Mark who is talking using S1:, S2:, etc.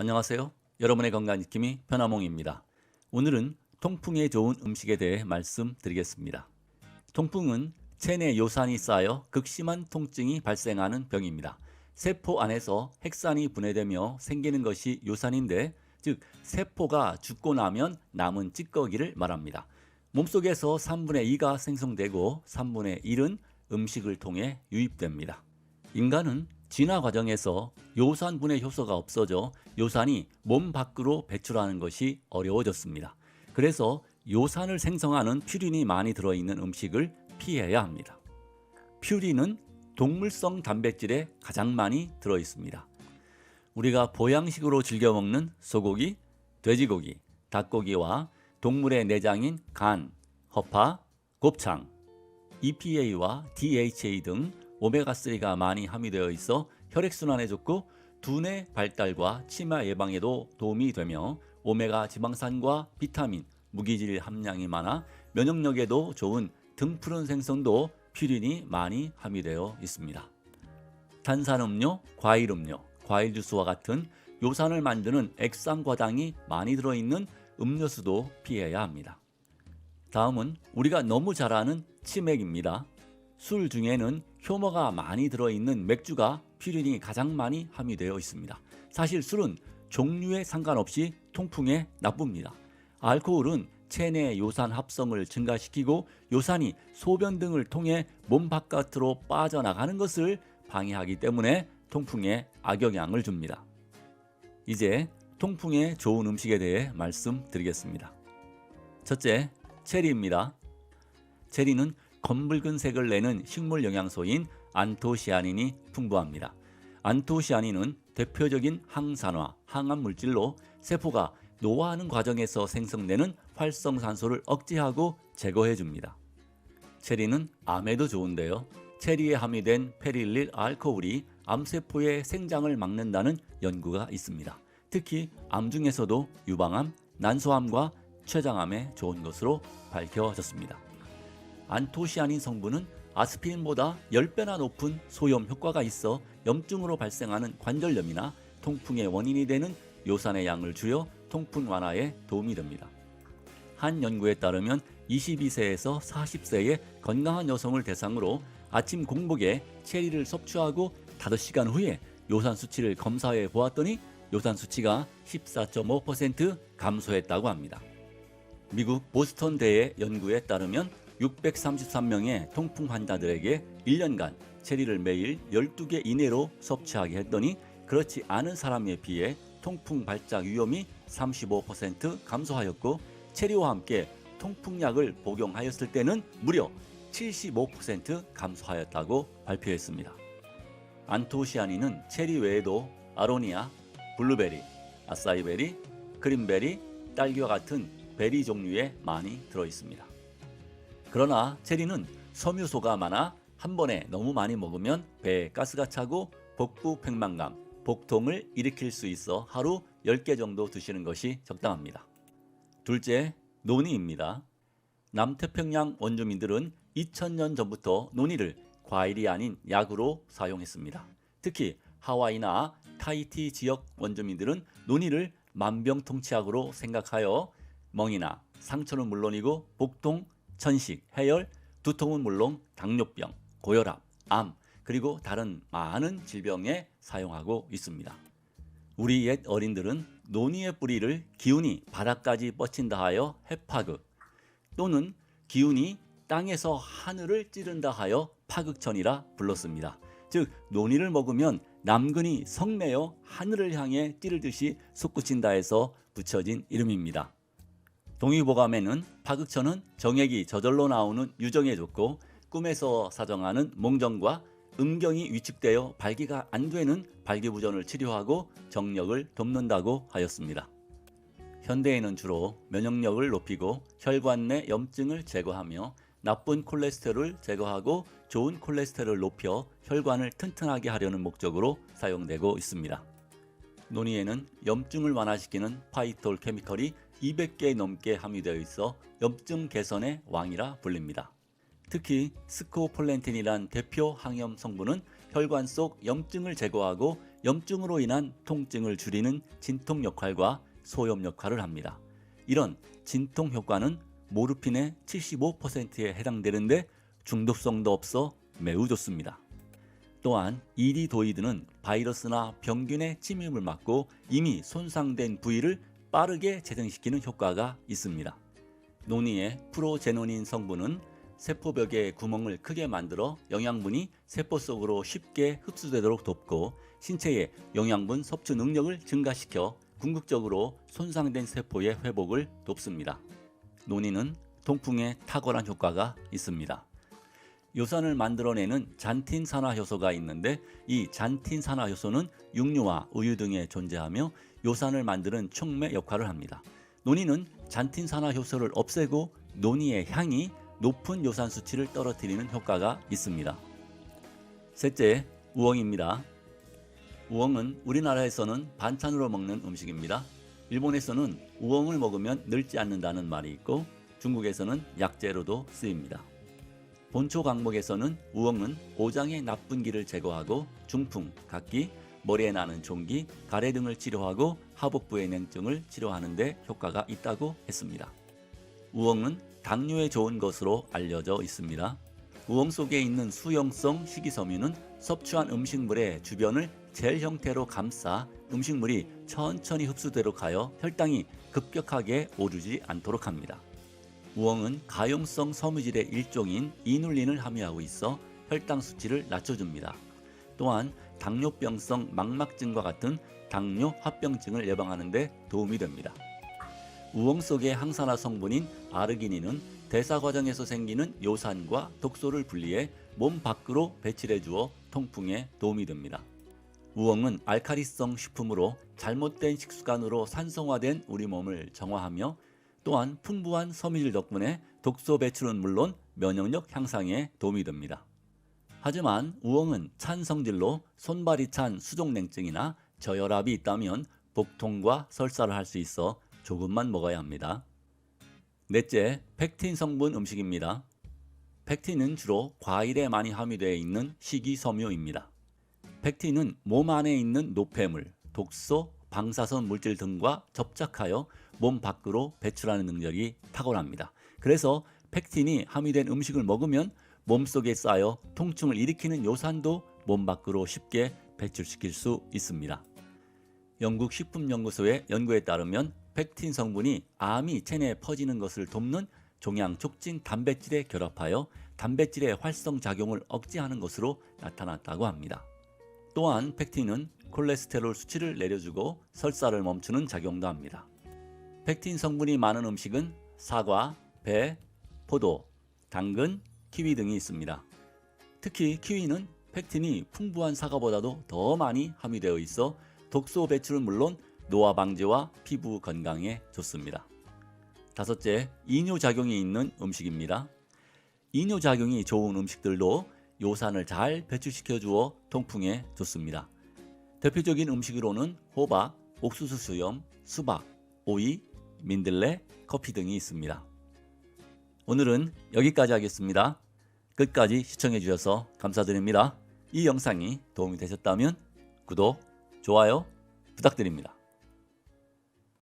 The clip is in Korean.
S1: 안녕하세요. 여러분의 건강지킴이 편하몽입니다. 오늘은 통풍에 좋은 음식에 대해 말씀드리겠습니다. 통풍은 체내 요산이 쌓여 극심한 통증이 발생하는 병입니다. 세포 안에서 핵산이 분해되며 생기는 것이 요산인데, 즉 세포가 죽고 나면 남은 찌꺼기를 말합니다. 몸속에서 3분의 2가 생성되고 3분의 1은 음식을 통해 유입됩니다. 인간은 진화 과정에서 요산 분해 효소가 없어져 요산이 몸 밖으로 배출하는 것이 어려워졌습니다. 그래서 요산을 생성하는 퓨린이 많이 들어있는 음식을 피해야 합니다. 퓨린은 동물성 단백질에 가장 많이 들어있습니다. 우리가 보양식으로 즐겨 먹는 소고기, 돼지고기, 닭고기와 동물의 내장인 간, 허파, 곱창, EPA와 DHA 등 오메가3가 많이 함유되어 있어 혈액순환에 좋고 두뇌 발달과 치매 예방에도 도움이 되며 오메가 지방산과 비타민, 무기질 함량이 많아 면역력에도 좋은 등푸른 생선도 퓨린이 많이 함유되어 있습니다. 탄산음료, 과일음료, 과일주스와 같은 요산을 만드는 액상과당이 많이 들어있는 음료수도 피해야 합니다. 다음은 우리가 너무 잘 아는 치맥입니다. 술 중에는 효모가 많이 들어있는 맥주가 퓨린이 가장 많이 함유되어 있습니다. 사실 술은 종류에 상관없이 통풍에 나쁩니다. 알코올은 체내 요산 합성을 증가시키고 요산이 소변 등을 통해 몸 바깥으로 빠져나가는 것을 방해하기 때문에 통풍에 악영향을 줍니다. 이제 통풍에 좋은 음식에 대해 말씀드리겠습니다. 첫째, 체리입니다. 체리는 검붉은 색을 내는 식물 영양소인 안토시아닌이 풍부합니다. 안토시아닌은 대표적인 항산화, 항암 물질로 세포가 노화하는 과정에서 생성되는 활성산소를 억제하고 제거해 줍니다. 체리는 암에도 좋은데요. 체리에 함유된 페릴릴 알코올이 암세포의 생장을 막는다는 연구가 있습니다. 특히 암 중에서도 유방암, 난소암과 췌장암에 좋은 것으로 밝혀졌습니다. 안토시아닌 성분은 아스피린보다 10배나 높은 소염 효과가 있어 염증으로 발생하는 관절염이나 통풍의 원인이 되는 요산의 양을 줄여 통풍 완화에 도움이 됩니다. 한 연구에 따르면 22세에서 40세의 건강한 여성을 대상으로 아침 공복에 체리를 섭취하고 5시간 후에 요산 수치를 검사해 보았더니 요산 수치가 14.5% 감소했다고 합니다. 미국 보스턴대의 연구에 따르면 633명의 통풍 환자들에게 1년간 체리를 매일 12개 이내로 섭취하게 했더니 그렇지 않은 사람에 비해 통풍 발작 위험이 35% 감소하였고, 체리와 함께 통풍약을 복용하였을 때는 무려 75% 감소하였다고 발표했습니다. 안토시아닌은 체리 외에도 아로니아, 블루베리, 아사이베리, 크림베리, 딸기와 같은 베리 종류에 많이 들어있습니다. 그러나 체리는 섬유소가 많아 한 번에 너무 많이 먹으면 배에 가스가 차고 복부 팽만감, 복통을 일으킬 수 있어 하루 10개 정도 드시는 것이 적당합니다. 둘째, 노니입니다. 남태평양 원주민들은 2000년 전부터 노니를 과일이 아닌 약으로 사용했습니다. 특히 하와이나 타히티 지역 원주민들은 노니를 만병통치약으로 생각하여 멍이나 상처는 물론이고 복통, 천식, 해열, 두통은 물론 당뇨병, 고혈압, 암, 그리고 다른 많은 질병에 사용하고 있습니다. 우리 옛 어린들은 노니의 뿌리를 기운이 바닥까지 뻗친다 하여 해파극, 또는 기운이 땅에서 하늘을 찌른다 하여 파극천이라 불렀습니다. 즉 노니를 먹으면 남근이 성내어 하늘을 향해 찌르듯이 솟구친다 해서 붙여진 이름입니다. 동의보감에는 파극천은 정액이 저절로 나오는 유정에 좋고 꿈에서 사정하는 몽정과 음경이 위축되어 발기가 안 되는 발기부전을 치료하고 정력을 돕는다고 하였습니다. 현대인은 주로 면역력을 높이고 혈관 내 염증을 제거하며 나쁜 콜레스테롤을 제거하고 좋은 콜레스테롤을 높여 혈관을 튼튼하게 하려는 목적으로 사용되고 있습니다. 노니에는 염증을 완화시키는 파이톨 케미컬이 200개 넘게 함유되어 있어 염증 개선의 왕이라 불립니다. 특히 스코폴렌틴이란 대표 항염 성분은 혈관 속 염증을 제거하고 염증으로 인한 통증을 줄이는 진통 역할과 소염 역할을 합니다. 이런 진통 효과는 모르핀의 75%에 해당되는데 중독성도 없어 매우 좋습니다. 또한 이리도이드는 바이러스나 병균의 침입을 막고 이미 손상된 부위를 빠르게 재생시키는 효과가 있습니다. 논이의 프로제노닌 성분은 세포벽에 구멍을 크게 만들어 영양분이 세포 속으로 쉽게 흡수되도록 돕고 신체의 영양분 섭취 능력을 증가시켜 궁극적으로 손상된 세포의 회복을 돕습니다. 논이는 통풍에 탁월한 효과가 있습니다. 요산을 만들어내는 잔틴산화효소가 있는데 이 잔틴산화효소는 육류와 우유 등에 존재하며 요산을 만드는 촉매 역할을 합니다. 논이는 잔틴산화효소를 없애고 논이의 향이 높은 요산 수치를 떨어뜨리는 효과가 있습니다. 셋째, 우엉입니다. 우엉은 우리나라에서는 반찬으로 먹는 음식입니다. 일본에서는 우엉을 먹으면 늙지 않는다는 말이 있고 중국에서는 약재로도 쓰입니다. 본초 강목에서는 우엉은 오장의 나쁜 기를 제거하고 중풍, 각기, 머리에 나는 종기, 가래 등을 치료하고 하복부의 냉증을 치료하는 데 효과가 있다고 했습니다. 우엉은 당뇨에 좋은 것으로 알려져 있습니다. 우엉 속에 있는 수용성 식이섬유는 섭취한 음식물의 주변을 젤 형태로 감싸 음식물이 천천히 흡수되도록 하여 혈당이 급격하게 오르지 않도록 합니다. 우엉은 가용성 섬유질의 일종인 이눌린을 함유하고 있어 혈당 수치를 낮춰줍니다. 또한 당뇨병성 망막증과 같은 당뇨 합병증을 예방하는 데 도움이 됩니다. 우엉 속의 항산화 성분인 아르기닌은 대사 과정에서 생기는 요산과 독소를 분리해 몸 밖으로 배출해 주어 통풍에 도움이 됩니다. 우엉은 알칼리성 식품으로 잘못된 식습관으로 산성화된 우리 몸을 정화하며 또한 풍부한 섬유질 덕분에 독소 배출은 물론 면역력 향상에 도움이 됩니다. 하지만 우엉은 찬 성질로 손발이 찬 수족냉증이나 저혈압이 있다면 복통과 설사를 할 수 있어 조금만 먹어야 합니다. 넷째, 펙틴 성분 음식입니다. 펙틴은 주로 과일에 많이 함유되어 있는 식이섬유입니다. 펙틴은 몸 안에 있는 노폐물, 독소, 방사선 물질 등과 접착하여 몸 밖으로 배출하는 능력이 탁월합니다. 그래서 펙틴이 함유된 음식을 먹으면 몸속에 쌓여 통증을 일으키는 요산도 몸 밖으로 쉽게 배출시킬 수 있습니다. 영국 식품연구소의 연구에 따르면 펙틴 성분이 암이 체내에 퍼지는 것을 돕는 종양 촉진 단백질에 결합하여 단백질의 활성작용을 억제하는 것으로 나타났다고 합니다. 또한 펙틴은 콜레스테롤 수치를 내려주고 설사를 멈추는 작용도 합니다. 펙틴 성분이 많은 음식은 사과, 배, 포도, 당근, 키위 등이 있습니다. 특히 키위는 펙틴이 풍부한 사과보다도 더 많이 함유되어 있어 독소 배출은 물론 노화 방지와 피부 건강에 좋습니다. 다섯째, 이뇨작용이 있는 음식입니다. 이뇨작용이 좋은 음식들도 요산을 잘 배출시켜 주어 통풍에 좋습니다. 대표적인 음식으로는 호박, 옥수수 수염, 수박, 오이, 민들레, 커피 등이 있습니다. 오늘은 여기까지 하겠습니다. 끝까지 시청해 주셔서 감사드립니다. 이 영상이 도움이 되셨다면 구독, 좋아요 부탁드립니다.